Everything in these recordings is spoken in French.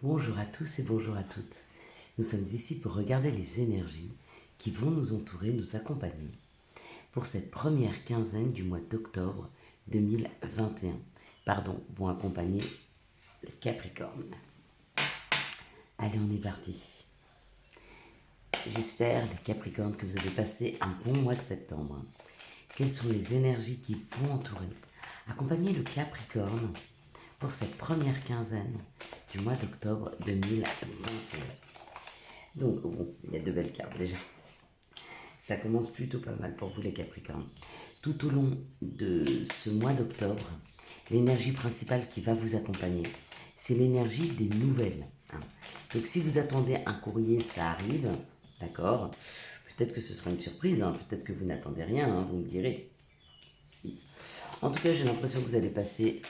Bonjour à tous et bonjour à toutes. Nous sommes ici pour regarder les énergies qui vont nous entourer, nous accompagner pour cette première quinzaine du mois d'octobre 2021. Pardon, vont accompagner le Capricorne. Allez, on est parti. J'espère, les Capricornes, que vous avez passé un bon mois de septembre. Quelles sont les énergies qui vont entourer, accompagner le Capricorne pour cette première quinzaine du mois d'octobre 2021. Donc, bon, il y a de belles cartes déjà. Ça commence plutôt pas mal pour vous les Capricornes. Tout au long de ce mois d'octobre, l'énergie principale qui va vous accompagner, c'est l'énergie des nouvelles. Donc si vous attendez un courrier, ça arrive, d'accord. Peut-être que ce sera une surprise, peut-être que vous n'attendez rien, vous me direz. En tout cas, j'ai l'impression que vous allez passer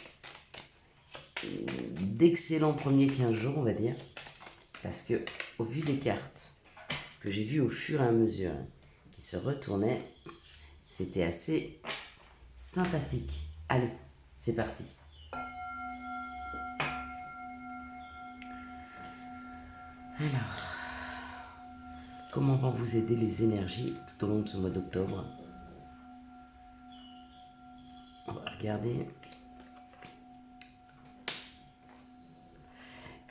d'excellents premiers 15 jours, on va dire. Parce que, au vu des cartes que j'ai vues au fur et à mesure qui se retournaient, c'était assez sympathique. Allez, c'est parti. Alors, comment vont vous aider les énergies tout au long de ce mois d'octobre? On va regarder.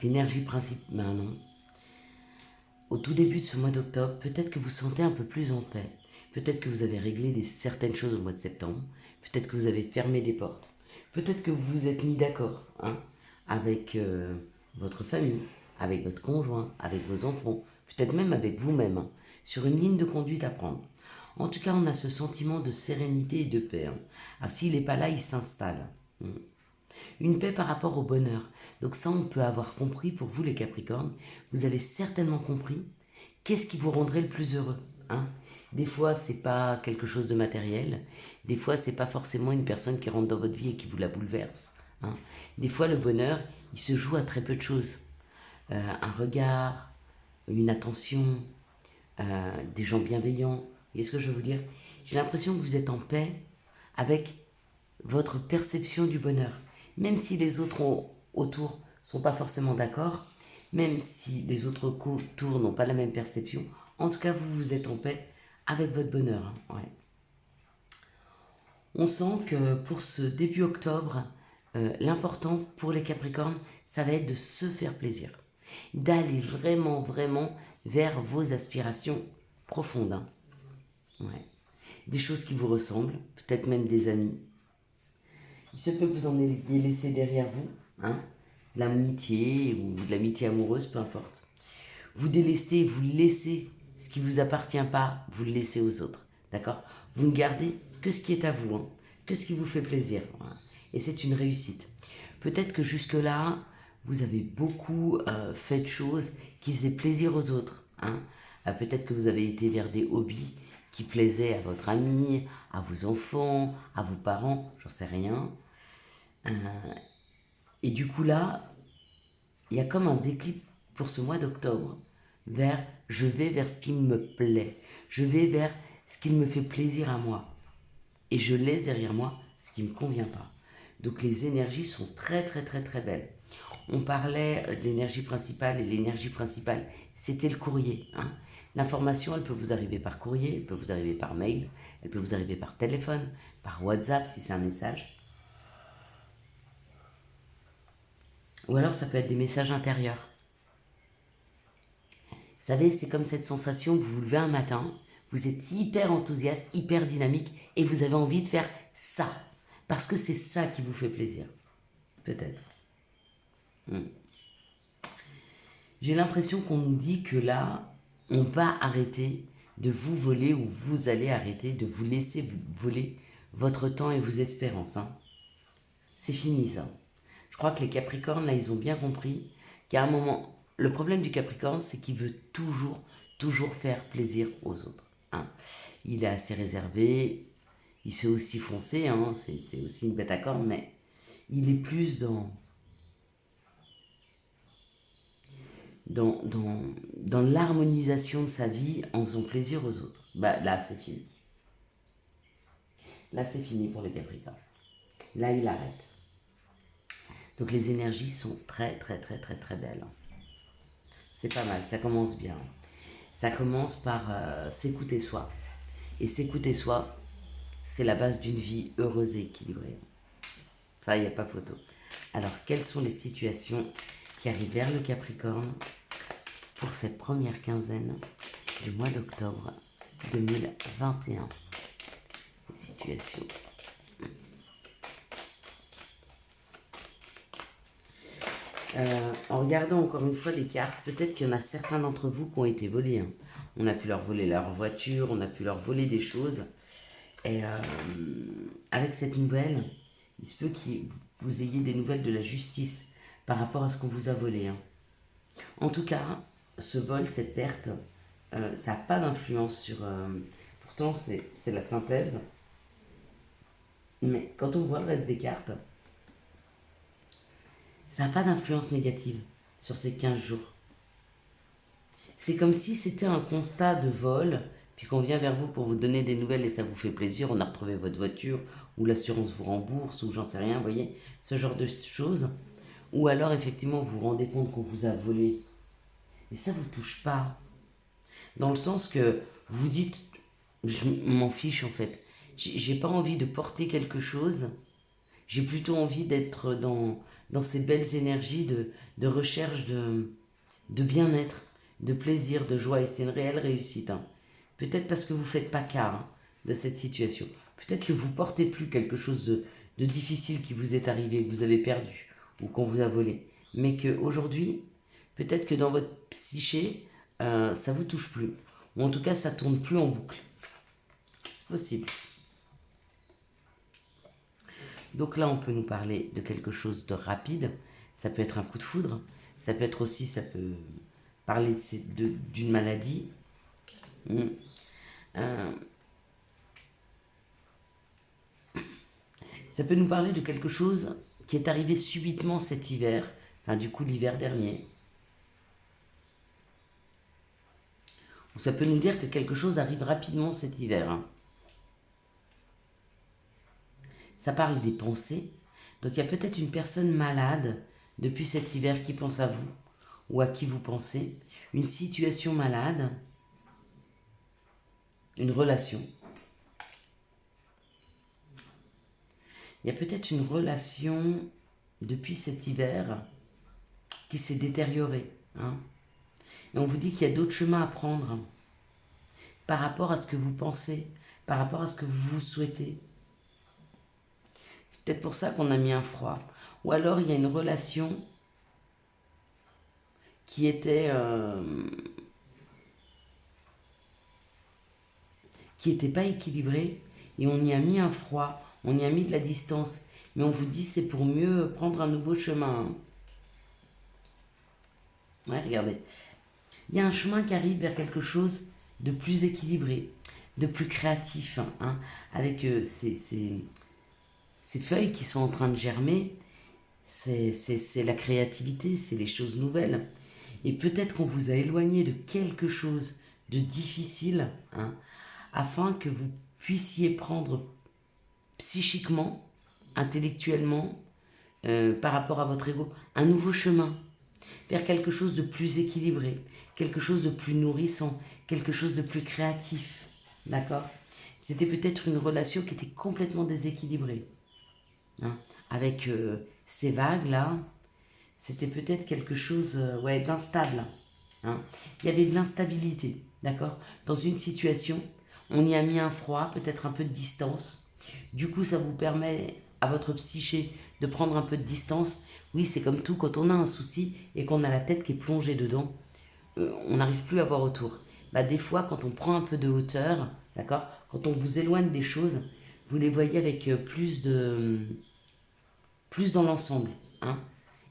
L'énergie principale, non. Au tout début de ce mois d'octobre, peut-être que vous sentez un peu plus en paix. Peut-être que vous avez réglé certaines choses au mois de septembre. Peut-être que vous avez fermé des portes. Peut-être que vous vous êtes mis d'accord avec votre famille, avec votre conjoint, avec vos enfants, peut-être même avec vous-même, sur une ligne de conduite à prendre. En tout cas, on a ce sentiment de sérénité et de paix. Alors s'il n'est pas là, il s'installe. Une paix par rapport au bonheur. Donc ça, on peut avoir compris, pour vous les Capricornes, vous avez certainement compris qu'est-ce qui vous rendrait le plus heureux. Des fois, c'est pas quelque chose de matériel. Des fois, c'est pas forcément une personne qui rentre dans votre vie et qui vous la bouleverse. Des fois, le bonheur, il se joue à très peu de choses. Un regard, une attention, des gens bienveillants. Vous voyez ce que je veux vous dire? J'ai l'impression que vous êtes en paix avec votre perception du bonheur. Même si les autres autour sont pas forcément d'accord, même si les autres autour n'ont pas la même perception, en tout cas, vous êtes en paix avec votre bonheur. Ouais. On sent que pour ce début octobre, l'important pour les Capricornes, ça va être de se faire plaisir. D'aller vraiment, vraiment vers vos aspirations profondes. Ouais. Des choses qui vous ressemblent, peut-être même des amis. Il se peut que vous en ayez laissé derrière vous, de l'amitié ou de l'amitié amoureuse, peu importe. Vous délestez, vous laissez ce qui ne vous appartient pas, vous le laissez aux autres, d'accord? Vous ne gardez que ce qui est à vous, que ce qui vous fait plaisir. Et c'est une réussite. Peut-être que jusque-là, vous avez beaucoup fait de choses qui faisaient plaisir aux autres. Peut-être que vous avez été vers des hobbies qui plaisaient à votre ami, à vos enfants, à vos parents, j'en sais rien. Et du coup là, il y a comme un déclic pour ce mois d'octobre vers je vais vers ce qui me plaît, je vais vers ce qui me fait plaisir à moi et je laisse derrière moi ce qui ne me convient pas. Donc les énergies sont très très très très belles. On parlait de l'énergie principale et l'énergie principale, c'était le courrier. L'information, elle peut vous arriver par courrier, elle peut vous arriver par mail, elle peut vous arriver par téléphone, par WhatsApp si c'est un message. Ou alors ça peut être des messages intérieurs. Vous savez, c'est comme cette sensation que vous vous levez un matin, vous êtes hyper enthousiaste, hyper dynamique, et vous avez envie de faire ça. Parce que c'est ça qui vous fait plaisir. Peut-être. J'ai l'impression qu'on nous dit que là, on va arrêter de vous voler ou vous allez arrêter de vous laisser voler votre temps et vos espérances. C'est fini ça. Je crois que les Capricornes, là, ils ont bien compris qu'à un moment, le problème du Capricorne, c'est qu'il veut toujours, toujours faire plaisir aux autres. Il est assez réservé, il sait aussi foncer, c'est aussi une bête à cornes, mais il est plus dans l'harmonisation de sa vie en faisant plaisir aux autres. Bah là, c'est fini. Là, c'est fini pour les Capricornes. Là, il arrête. Donc les énergies sont très, très, très, très, très belles. C'est pas mal, ça commence bien. Ça commence par s'écouter soi. Et s'écouter soi, c'est la base d'une vie heureuse et équilibrée. Ça, il n'y a pas photo. Alors, quelles sont les situations qui arrivent vers le Capricorne pour cette première quinzaine du mois d'octobre 2021? Les situations. En regardant encore une fois les cartes, peut-être qu'il y en a certains d'entre vous qui ont été volés. Hein. On a pu leur voler leur voiture, on a pu leur voler des choses. Et avec cette nouvelle, il se peut que vous ayez des nouvelles de la justice par rapport à ce qu'on vous a volé. Hein. En tout cas, ce vol, cette perte, ça n'a pas d'influence sur... pourtant, c'est la synthèse. Mais quand on voit le reste des cartes, ça n'a pas d'influence négative sur ces 15 jours. C'est comme si c'était un constat de vol, puis qu'on vient vers vous pour vous donner des nouvelles et ça vous fait plaisir, on a retrouvé votre voiture, ou l'assurance vous rembourse, ou j'en sais rien, vous voyez, ce genre de choses. Ou alors effectivement vous vous rendez compte qu'on vous a volé. Mais ça ne vous touche pas. Dans le sens que vous dites, je m'en fiche en fait. J'ai pas envie de porter quelque chose, j'ai plutôt envie d'être dans ces belles énergies de recherche de bien-être, de plaisir, de joie. Et c'est une réelle réussite. Hein. Peut-être parce que vous ne faites pas cas hein, de cette situation. Peut-être que vous ne portez plus quelque chose de difficile qui vous est arrivé, que vous avez perdu ou qu'on vous a volé. Mais qu'aujourd'hui, peut-être que dans votre psyché, ça ne vous touche plus. Ou en tout cas, ça ne tourne plus en boucle. C'est possible. Donc là, on peut nous parler de quelque chose de rapide. Ça peut être un coup de foudre. Ça peut être aussi, ça peut parler d'une maladie. Ça peut nous parler de quelque chose qui est arrivé subitement cet hiver, enfin du coup l'hiver dernier. Ou ça peut nous dire que quelque chose arrive rapidement cet hiver. Hein. Ça parle des pensées. Donc il y a peut-être une personne malade depuis cet hiver qui pense à vous ou à qui vous pensez. Une situation malade. Une relation. Il y a peut-être une relation depuis cet hiver qui s'est détériorée. Hein. Et on vous dit qu'il y a d'autres chemins à prendre par rapport à ce que vous pensez, par rapport à ce que vous souhaitez. C'est peut-être pour ça qu'on a mis un froid. Ou alors il y a une relation qui était pas équilibrée et on y a mis un froid, on y a mis de la distance. Mais on vous dit c'est pour mieux prendre un nouveau chemin. Hein. Ouais, regardez. Il y a un chemin qui arrive vers quelque chose de plus équilibré, de plus créatif, hein, avec ces feuilles qui sont en train de germer. C'est la créativité, c'est les choses nouvelles. Et peut-être qu'on vous a éloigné de quelque chose de difficile, hein, afin que vous puissiez prendre psychiquement, intellectuellement, par rapport à votre ego, un nouveau chemin vers quelque chose de plus équilibré, quelque chose de plus nourrissant, quelque chose de plus créatif. D'accord? C'était peut-être une relation qui était complètement déséquilibrée. Hein, avec ces vagues-là, c'était peut-être quelque chose ouais, d'instable. Hein. Il y avait de l'instabilité, d'accord? Dans une situation, on y a mis un froid, peut-être un peu de distance. Du coup, ça vous permet à votre psyché de prendre un peu de distance. Oui, c'est comme tout, quand on a un souci et qu'on a la tête qui est plongée dedans, on n'arrive plus à voir autour. Bah, des fois, quand on prend un peu de hauteur, d'accord? Quand on vous éloigne des choses, vous les voyez avec plus dans l'ensemble. Hein.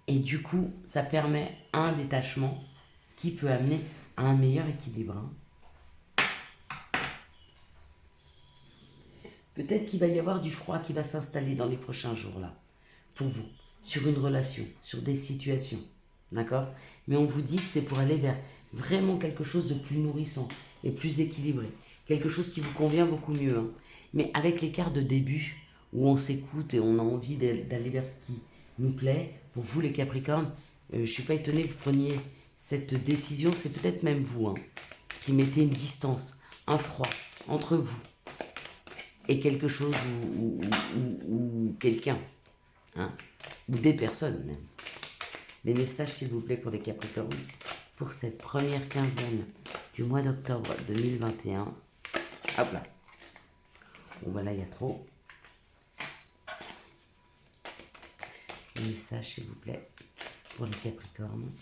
Et du coup, ça permet un détachement qui peut amener à un meilleur équilibre. Hein. Peut-être qu'il va y avoir du froid qui va s'installer dans les prochains jours là, pour vous, sur une relation, sur des situations. D'accord? Mais on vous dit que c'est pour aller vers vraiment quelque chose de plus nourrissant et plus équilibré. Quelque chose qui vous convient beaucoup mieux. Hein. Mais avec les cartes de début, où on s'écoute et on a envie d'aller vers ce qui nous plaît, pour vous les Capricornes, je ne suis pas étonné que vous preniez cette décision, c'est peut-être même vous, hein, qui mettez une distance, un froid entre vous et quelque chose ou quelqu'un, hein, ou des personnes même. Des messages, s'il vous plaît, pour les Capricornes, pour cette première quinzaine du mois d'octobre 2021. Hop là. Bon, ben là, il y a trop. Des messages, s'il vous plaît, pour les Capricornes.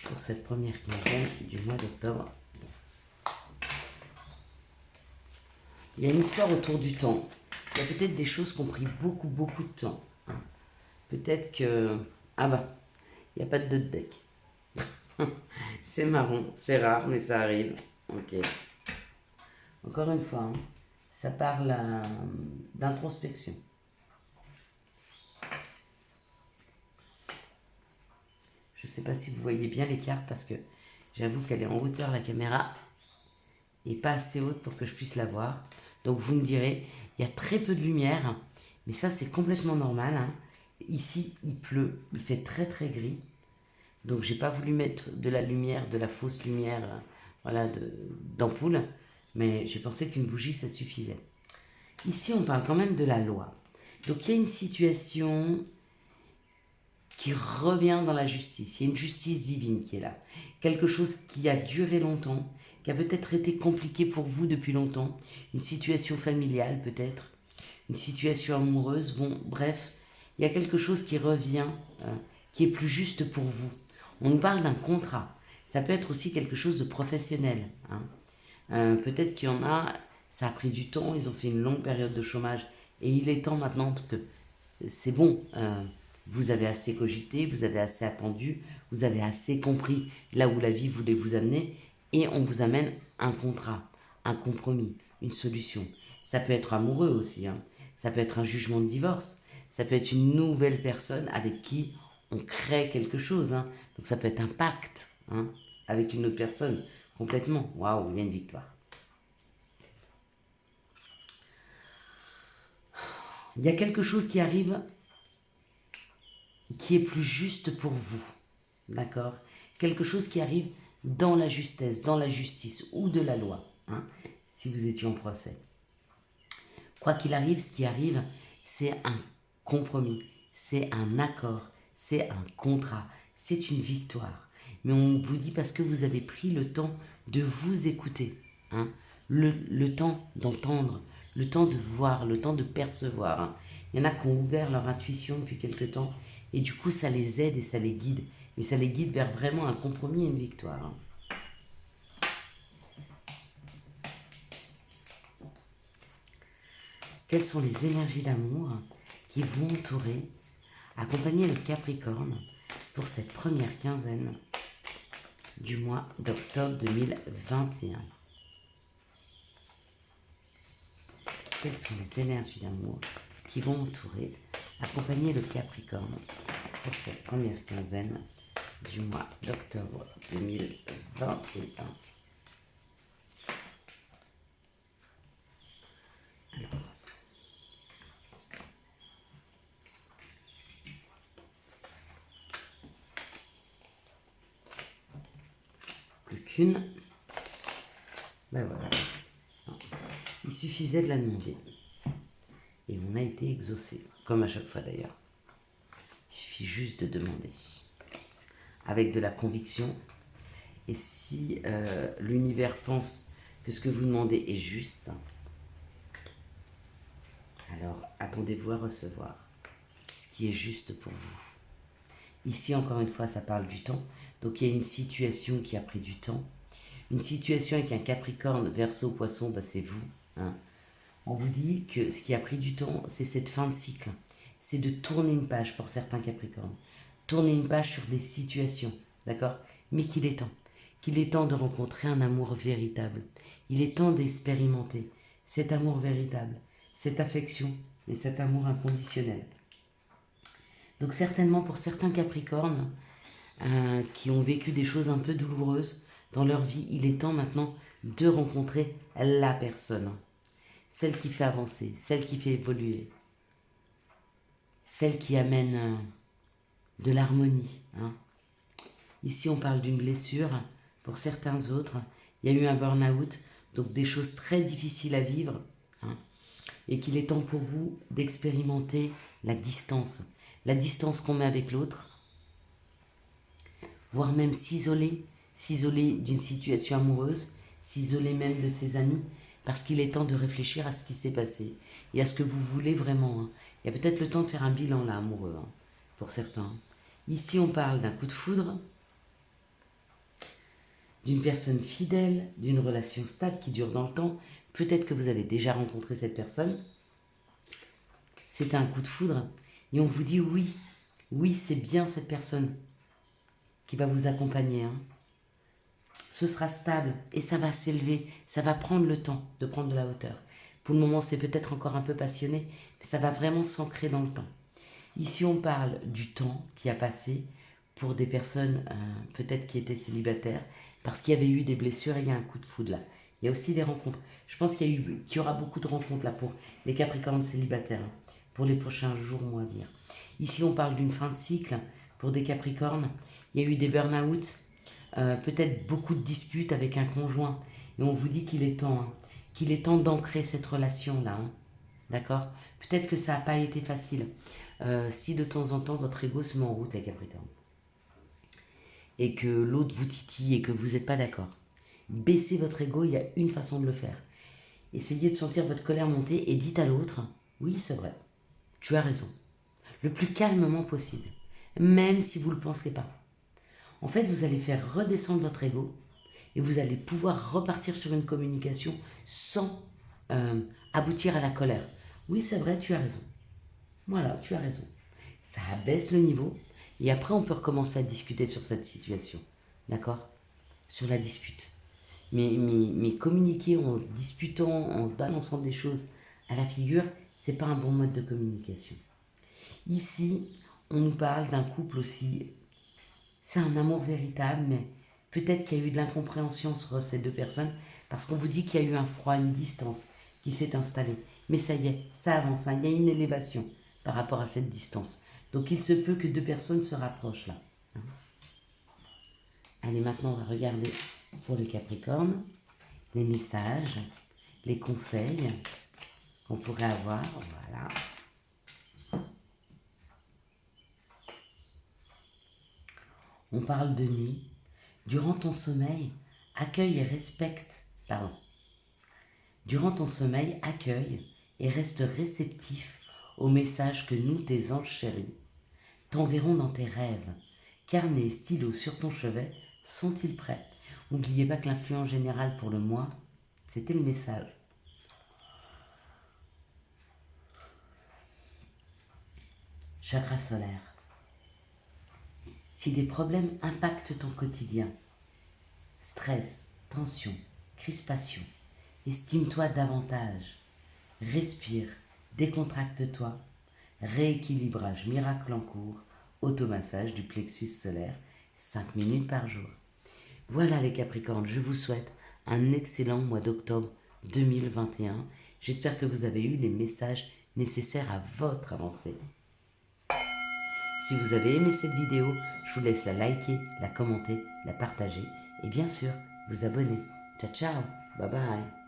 Pour cette première quinzaine du mois d'octobre. Il y a une histoire autour du temps. Il y a peut-être des choses qui ont pris beaucoup de temps. Hein. Peut-être que... Ah bah, il n'y a pas de deck. C'est marrant, c'est rare, mais ça arrive. Ok. Encore une fois, hein, ça parle d'introspection. Je ne sais pas si vous voyez bien les cartes parce que j'avoue qu'elle est en hauteur, la caméra, et pas assez haute pour que je puisse la voir. Donc vous me direz, il y a très peu de lumière, mais ça c'est complètement normal. Hein. Ici, il pleut, il fait très gris. Donc j'ai pas voulu mettre de la lumière, de la fausse lumière, voilà, d'ampoule, mais j'ai pensé qu'une bougie ça suffisait. Ici, on parle quand même de la loi. Donc il y a une situation qui revient dans la justice. Il y a une justice divine qui est là. Quelque chose qui a duré longtemps, qui a peut-être été compliqué pour vous depuis longtemps. Une situation familiale peut-être, une situation amoureuse. Bon, bref, il y a quelque chose qui revient, qui est plus juste pour vous. On nous parle d'un contrat. Ça peut être aussi quelque chose de professionnel. Hein. Peut-être qu'il y en a, ça a pris du temps, ils ont fait une longue période de chômage. Et il est temps maintenant, parce que c'est bon, vous avez assez cogité, vous avez assez attendu, vous avez assez compris là où la vie voulait vous amener, et on vous amène un contrat, un compromis, une solution. Ça peut être amoureux aussi, hein. Ça peut être un jugement de divorce, ça peut être une nouvelle personne avec qui on crée quelque chose. Hein. Donc ça peut être un pacte, hein, avec une autre personne, complètement. Waouh, il y a une victoire. Il y a quelque chose qui arrive qui est plus juste pour vous, d'accord? Quelque chose qui arrive dans la justesse, dans la justice ou de la loi, hein, si vous étiez en procès. Quoi qu'il arrive, ce qui arrive, c'est un compromis, c'est un accord, c'est un contrat, c'est une victoire. Mais on vous dit parce que vous avez pris le temps de vous écouter, hein, le temps d'entendre, le temps de voir, le temps de percevoir. Hein. Il y en a qui ont ouvert leur intuition depuis quelque temps et du coup ça les aide et ça les guide. Mais ça les guide vers vraiment un compromis et une victoire. Hein. Quelles sont les énergies d'amour qui vont entourer, accompagner le Capricorne pour cette première quinzaine du mois d'octobre 2021? Quelles sont les énergies d'amour qui vont entourer, accompagner le Capricorne pour cette première quinzaine du mois d'octobre 2021? Alors, plus qu'une. Ben voilà. Il suffisait de la demander. Et on a été exaucé, comme à chaque fois d'ailleurs. Il suffit juste de demander. Avec de la conviction. Et si l'univers pense que ce que vous demandez est juste, alors attendez-vous à recevoir ce qui est juste pour vous. Ici, encore une fois, ça parle du temps. Donc il y a une situation qui a pris du temps. Une situation avec un Capricorne, Verseau, Poisson, bah, c'est vous. Hein. On vous dit que ce qui a pris du temps, c'est cette fin de cycle. C'est de tourner une page pour certains Capricornes. Tourner une page sur des situations, d'accord? Mais qu'il est temps. Qu'il est temps de rencontrer un amour véritable. Il est temps d'expérimenter cet amour véritable, cette affection et cet amour inconditionnel. Donc certainement pour certains Capricornes qui ont vécu des choses un peu douloureuses dans leur vie, il est temps maintenant de rencontrer la personne. Celle qui fait avancer, celle qui fait évoluer, celle qui amène de l'harmonie. Hein. Ici, on parle d'une blessure. Pour certains autres, il y a eu un burn-out, donc des choses très difficiles à vivre. Hein, et qu'il est temps pour vous d'expérimenter la distance qu'on met avec l'autre, voire même s'isoler d'une situation amoureuse, s'isoler même de ses amis, parce qu'il est temps de réfléchir à ce qui s'est passé et à ce que vous voulez vraiment. Hein. Il y a peut-être le temps de faire un bilan là, amoureux, hein, pour certains. Ici, on parle d'un coup de foudre, d'une personne fidèle, d'une relation stable qui dure dans le temps. Peut-être que vous avez déjà rencontré cette personne. C'est un coup de foudre et on vous dit oui, oui, c'est bien cette personne qui va vous accompagner. Hein. Ce sera stable et ça va s'élever, ça va prendre le temps de prendre de la hauteur. Pour le moment, c'est peut-être encore un peu passionné, mais ça va vraiment s'ancrer dans le temps. Ici, on parle du temps qui a passé pour des personnes peut-être qui étaient célibataires, parce qu'il y avait eu des blessures et il y a un coup de foudre là. Il y a aussi des rencontres. Je pense qu'il y aura beaucoup de rencontres là pour les Capricornes célibataires, hein, pour les prochains jours, mois à venir. Ici, on parle d'une fin de cycle pour des Capricornes. Il y a eu des burn-out, peut-être beaucoup de disputes avec un conjoint. Et on vous dit qu'il est temps, hein, qu'il est temps d'ancrer cette relation-là. Hein. D'accord? Peut-être que ça n'a pas été facile. Si de temps en temps votre ego se met en route, les Capricornes, et que l'autre vous titille et que vous n'êtes pas d'accord, baissez votre ego, il y a une façon de le faire. Essayez de sentir votre colère monter et dites à l'autre, oui, c'est vrai, tu as raison. Le plus calmement possible, même si vous ne le pensez pas. En fait, vous allez faire redescendre votre ego et vous allez pouvoir repartir sur une communication sans aboutir à la colère. Oui, c'est vrai, tu as raison. Voilà, tu as raison. Ça abaisse le niveau et après on peut recommencer à discuter sur cette situation. D'accord? Sur la dispute. Mais communiquer en disputant, en balançant des choses à la figure, c'est pas un bon mode de communication. Ici, on nous parle d'un couple aussi. C'est un amour véritable, mais peut-être qu'il y a eu de l'incompréhension sur ces deux personnes parce qu'on vous dit qu'il y a eu un froid, une distance qui s'est installée. Mais ça y est, ça avance, hein, il y a une élévation par rapport à cette distance. Donc il se peut que deux personnes se rapprochent là. Hein. Allez, maintenant on va regarder pour le Capricorne les messages, les conseils qu'on pourrait avoir. Voilà. On parle de nuit. Durant ton sommeil, accueille et respecte. Pardon. Durant ton sommeil, accueille et reste réceptif aux messages que nous, tes anges chéris, t'enverront dans tes rêves. Carnet et stylo sur ton chevet, sont-ils prêts? N'oubliez pas que l'influence générale pour le mois, c'était le message. Chakra solaire. Si des problèmes impactent ton quotidien, stress, tension, crispation, estime-toi davantage. Respire, décontracte-toi. Rééquilibrage miracle en cours, automassage du plexus solaire, 5 minutes par jour. Voilà les Capricornes, je vous souhaite un excellent mois d'octobre 2021. J'espère que vous avez eu les messages nécessaires à votre avancée. Si vous avez aimé cette vidéo, je vous laisse la liker, la commenter, la partager et bien sûr vous abonner. Ciao ciao, bye bye.